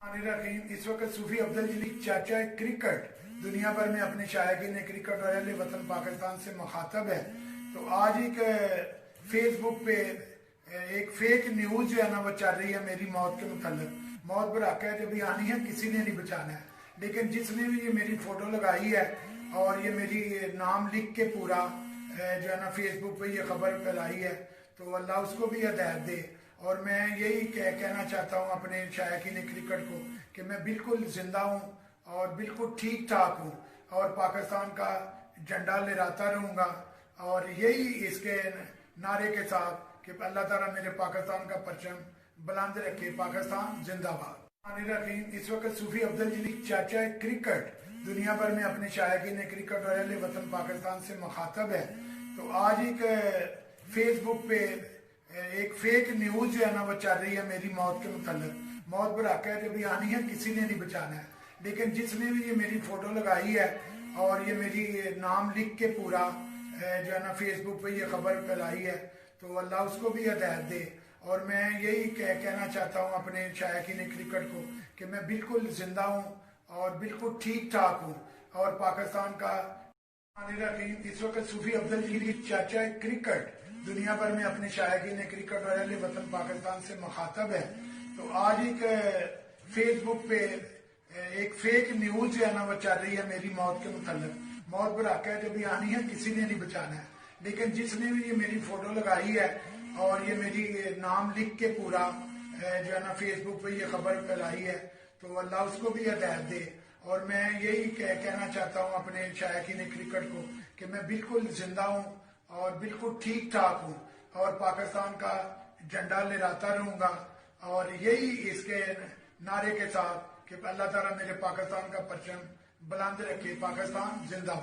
रहीम। इस वक्त सूफी अफजल जली चाचा क्रिकेट दुनिया भर में अपने शायकीन क्रिकेट और अहले वतन पाकिस्तान से मुखातब है। तो आज एक फेसबुक पे एक फेक न्यूज जो है ना वो चल रही है मेरी मौत के मुतल्लिक। मौत पर आका है, जब आनी है किसी ने नहीं बचाना है, लेकिन जिसने भी ये मेरी फोटो लगाई है और ये मेरी नाम लिख के पूरा जो है ना फेसबुक पे ये खबर फैलाई है, तो अल्लाह उसको भी हिदायत दे। और मैं यही कहना चाहता हूँ अपने शायकीन क्रिकेट को कि मैं बिल्कुल जिंदा हूँ और बिल्कुल ठीक ठाक हूँ और पाकिस्तान का झंडा लहराता रहूँगा। और यही इसके नारे के साथ कि अल्लाह ताला मेरे पाकिस्तान का परचम बुलंद रखे, पाकिस्तान जिंदाबाद। इस वक्त सूफी अफजल जली चाचा क्रिकेट दुनिया भर में अपने शायकीन क्रिकेट और अहले वतन पाकिस्तान से मुखातब है। तो आज एक फेसबुक पे एक फेक न्यूज जो है ना वो चल रही है मेरी मौत के मुतल्लिक। मौत पर आका है, जब आनी है किसी ने नहीं बचाना है, लेकिन जिसने भी ये मेरी फोटो लगाई है और ये मेरी नाम लिख के पूरा जो है ना फेसबुक पे ये खबर फैलाई है, तो अल्लाह उसको भी हिदायत दे। और मैं यही कहना चाहता हूँ अपने शायकीन क्रिकेट को कि मैं बिल्कुल जिंदा हूँ और बिल्कुल ठीक ठाक हूँ और पाकिस्तान का इस वक्त सूफी अफजल जली चाचा क्रिकेट दुनिया भर में अपने शायकीन क्रिकेट और अहले वतन पाकिस्तान से मुखातब है। तो आज एक फेसबुक पे एक फेक न्यूज जो है ना वो चल रही है मेरी मौत के मुतल्लिक। मौत पर आका है, जब आनी है किसी ने नहीं बचाना है, लेकिन जिसने भी ये मेरी फोटो लगाई है और ये मेरी नाम लिख के पूरा जो है ना फेसबुक पे ये खबर फैलाई है, तो अल्लाह उसको भी हिदायत दे। और मैं यही कहना चाहता हूँ अपने शायकीन क्रिकेट को कि मैं बिल्कुल जिंदा हूँ और बिल्कुल ठीक ठाक हूँ और पाकिस्तान का झंडा लहराता रहूँगा। और यही इसके नारे के साथ कि अल्लाह ताला मेरे पाकिस्तान का परचम बुलंद रखे, पाकिस्तान जिंदाबाद।